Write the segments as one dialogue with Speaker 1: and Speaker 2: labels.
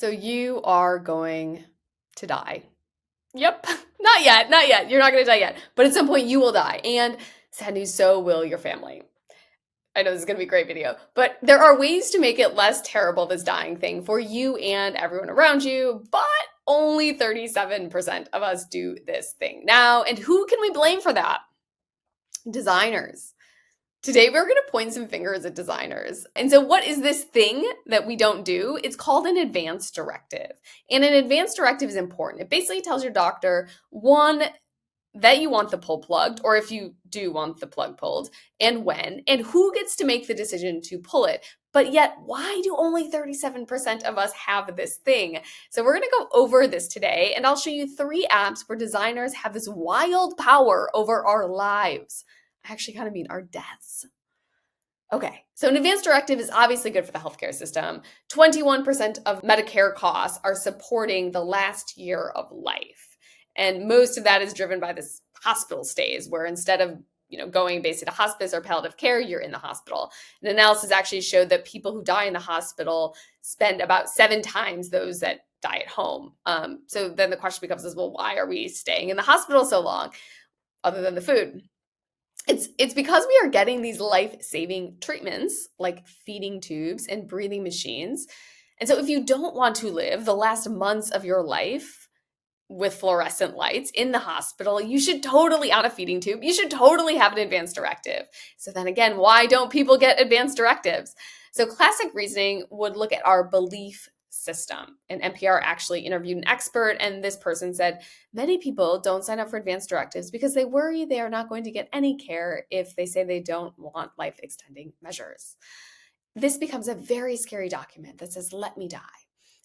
Speaker 1: So you are going to die. Yep. Not yet. Not yet. You're not going to die yet. But at some point you will die. And sad news, so will your family. I know this is going to be a great video, but there are ways to make it less terrible, this dying thing, for you and everyone around you, but only 37% of us do this thing now. And who can we blame for that? Designers. Today, we're going to point some fingers at designers. And so what is this thing that we don't do? It's called an advance directive. And an advance directive is important. It basically tells your doctor, one, that you want the pull plugged, or if you do want the plug pulled, and when, and who gets to make the decision to pull it. But yet, why do only 37% of us have this thing? So we're going to go over this today, and I'll show you 3 apps where designers have this wild power over our lives. I actually kind of mean our deaths. Okay, so an advance directive is obviously good for the healthcare system. 21% of Medicare costs are supporting the last year of life. And most of that is driven by this hospital stays, where instead of going basically to hospice or palliative care, you're in the hospital. An analysis actually showed that people who die in the hospital spend about 7 times those that die at home. So then the question becomes, well, why are we staying in the hospital so long, other than the food? It's because we are getting these life-saving treatments like feeding tubes and breathing machines. And so if you don't want to live the last months of your life with fluorescent lights in the hospital, you should totally, on a feeding tube, you should totally have an advance directive. So then again, why don't people get advance directives? So classic reasoning would look at our belief system. And NPR actually interviewed an expert, and this person said, many people don't sign up for advance directives because they worry they are not going to get any care if they say they don't want life-extending measures. This becomes a very scary document that says, let me die.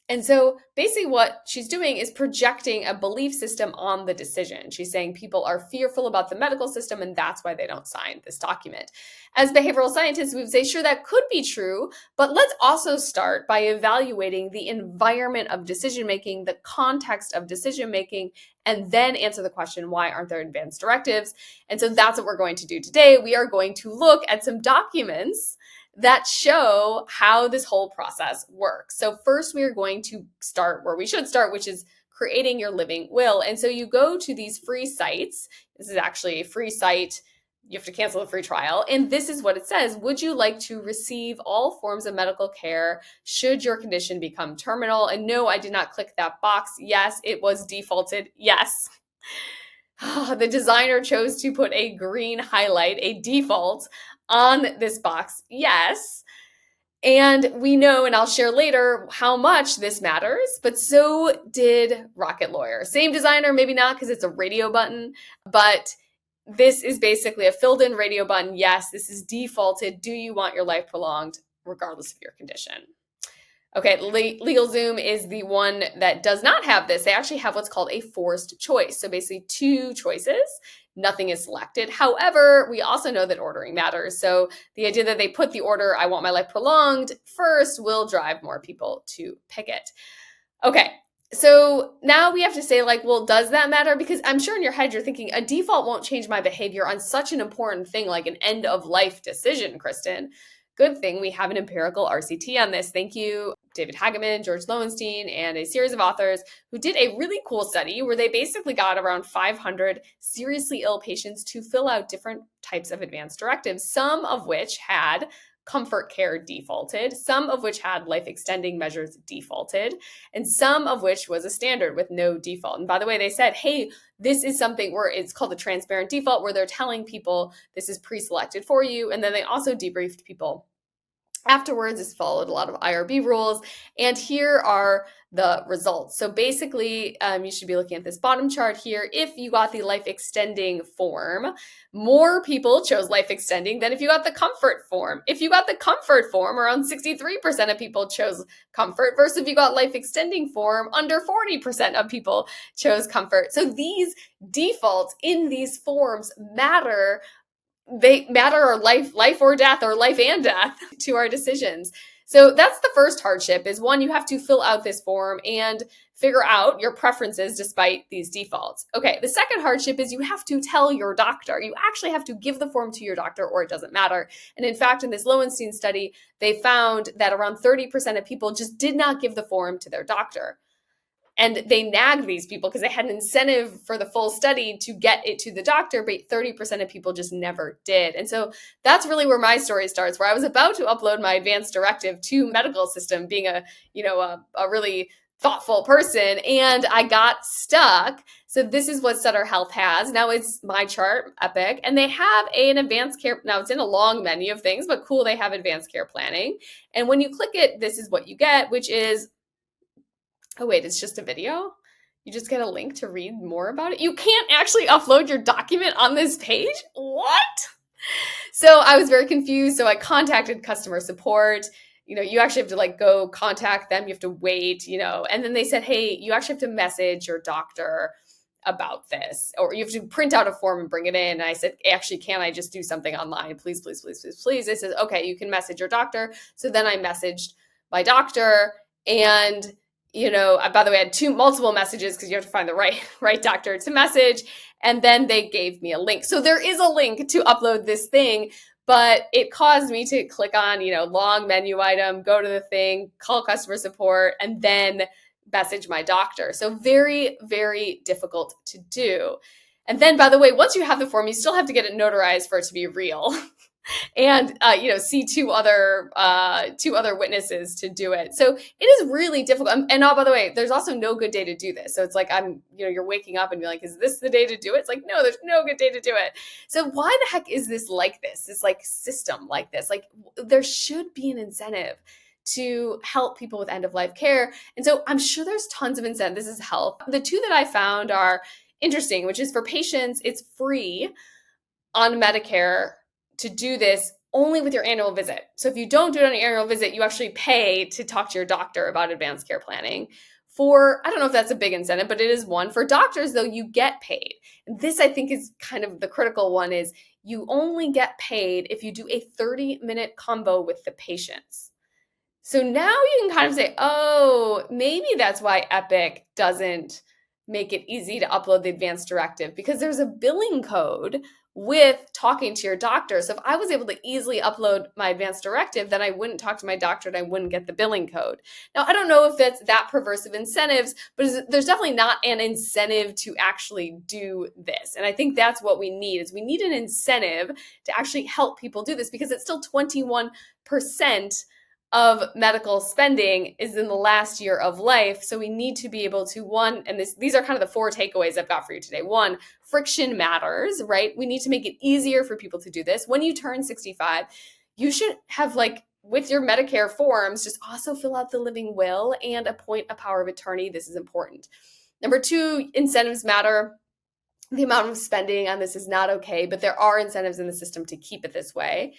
Speaker 1: And so basically what she's doing is projecting a belief system on the decision. She's saying people are fearful about the medical system, and that's why they don't sign this document. As behavioral scientists, we would say, sure, that could be true, but let's also start by evaluating the environment of decision-making, the context of decision-making, and then answer the question, why aren't there advance directives? And so that's what we're going to do today. We are going to look at some documents that show how this whole process works. So first, we are going to start where we should start, which is creating your living will. And so you go to these free sites. This is actually a free site. You have to cancel the free trial. And this is what it says. Would you like to receive all forms of medical care should your condition become terminal? And no, I did not click that box. Yes, it was defaulted. Yes. The designer chose to put a green highlight, a default, on this box. Yes. And we know, and I'll share later, how much this matters, but so did Rocket Lawyer. Same designer, maybe not because it's a radio button, but this is basically a filled in radio button. Yes, this is defaulted. Do you want your life prolonged regardless of your condition? Okay, LegalZoom is the one that does not have this. They actually have what's called a forced choice. So basically 2 choices, nothing is selected. However, we also know that ordering matters. So the idea that they put the order, I want my life prolonged, first will drive more people to pick it. Okay, so now we have to say, like, well, does that matter? Because I'm sure in your head you're thinking, a default won't change my behavior on such an important thing like an end of life decision, Kristen. Good thing we have an empirical RCT on this. Thank you, David Hageman, George Lowenstein, and a series of authors who did a really cool study where they basically got around 500 seriously ill patients to fill out different types of advance directives, some of which had comfort care defaulted, some of which had life-extending measures defaulted, and some of which was a standard with no default. And by the way, they said, hey, this is something where it's called a transparent default, where they're telling people this is pre-selected for you. And then they also debriefed people afterwards. This followed a lot of IRB rules. And here are the results. So basically, you should be looking at this bottom chart here. If you got the life extending form, more people chose life extending than if you got the comfort form. If you got the comfort form, around 63% of people chose comfort, versus if you got life extending form, under 40% of people chose comfort. So these defaults in these forms matter. They matter, our life or death, or life and death to our decisions. So that's the first hardship is one, you have to fill out this form and figure out your preferences despite these defaults. Okay, the second hardship is you have to tell your doctor. You actually have to give the form to your doctor or it doesn't matter. And in fact, in this Lowenstein study, they found that around 30% of people just did not give the form to their doctor. And they nagged these people because they had an incentive for the full study to get it to the doctor, but 30% of people just never did. And so that's really where my story starts, where I was about to upload my advanced directive to medical system, being a really thoughtful person, and I got stuck. So this is what Sutter Health has. Now it's my chart, Epic, and they have an advanced care. Now it's in a long menu of things, but cool, they have advanced care planning. And when you click it, this is what you get, which is, oh wait, it's just a video? You just get a link to read more about it? You can't actually upload your document on this page? What? So I was very confused. So I contacted customer support. You actually have to go contact them. You have to wait, and then they said, hey, you actually have to message your doctor about this, or you have to print out a form and bring it in. And I said, actually, can I just do something online? Please, please, please, please, please. They said, okay, you can message your doctor. So then I messaged my doctor, and by the way, I had multiple messages because you have to find the right doctor to message. And then they gave me a link. So there is a link to upload this thing, but it caused me to click on, long menu item, go to the thing, call customer support, and then message my doctor. So very, very difficult to do. And then, by the way, once you have the form, you still have to get it notarized for it to be real. And see two other witnesses to do it. So it is really difficult. And by the way, there's also no good day to do this. So it's like you're waking up and you're like, is this the day to do it? It's like, no, there's no good day to do it. So why the heck is this like this? This system like this? There should be an incentive to help people with end of life care. And so I'm sure there's tons of incentives. This is health. The two that I found are interesting, which is for patients, it's free on Medicare to do this only with your annual visit. So if you don't do it on your annual visit, you actually pay to talk to your doctor about advanced care planning. I don't know if that's a big incentive, but it is one. For doctors, though, you get paid. And this, I think, is kind of the critical one, is you only get paid if you do a 30-minute combo with the patients. So now you can kind of say, oh, maybe that's why Epic doesn't make it easy to upload the advanced directive, because there's a billing code with talking to your doctor. So if I was able to easily upload my advanced directive, then I wouldn't talk to my doctor and I wouldn't get the billing code. Now, I don't know if that's that perverse of incentives, but there's definitely not an incentive to actually do this. And I think that's what we need, is we need an incentive to actually help people do this, because it's still 21% of medical spending is in the last year of life. So we need to be able to, one, and these are kind of the 4 takeaways I've got for you today. One, friction matters, right? We need to make it easier for people to do this. When you turn 65, you should have, with your Medicare forms, just also fill out the living will and appoint a power of attorney. This is important. Number 2, incentives matter. The amount of spending on this is not okay, but there are incentives in the system to keep it this way.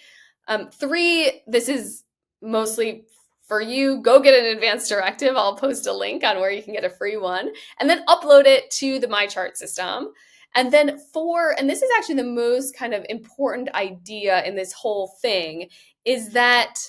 Speaker 1: 3, this is mostly for you. Go get an advanced directive. I'll post a link on where you can get a free one, and then upload it to the MyChart system. And then 4, and this is actually the most kind of important idea in this whole thing, is that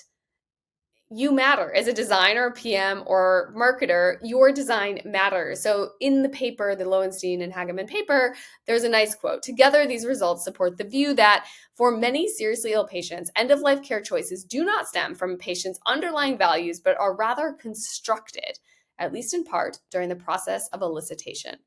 Speaker 1: you matter. As a designer, PM, or marketer, your design matters. So in the paper, the Lowenstein and Hageman paper, there's a nice quote. Together, these results support the view that for many seriously ill patients, end-of-life care choices do not stem from patients' underlying values, but are rather constructed, at least in part, during the process of elicitation.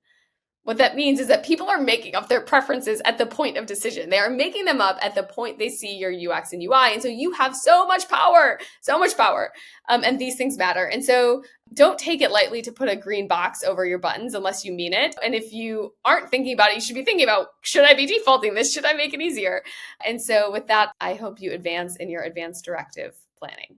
Speaker 1: What that means is that people are making up their preferences at the point of decision. They are making them up at the point they see your UX and UI. And so you have so much power, so much power. And these things matter. And so don't take it lightly to put a green box over your buttons unless you mean it. And if you aren't thinking about it, you should be thinking about, should I be defaulting this? Should I make it easier? And so with that, I hope you advance in your advanced directive planning.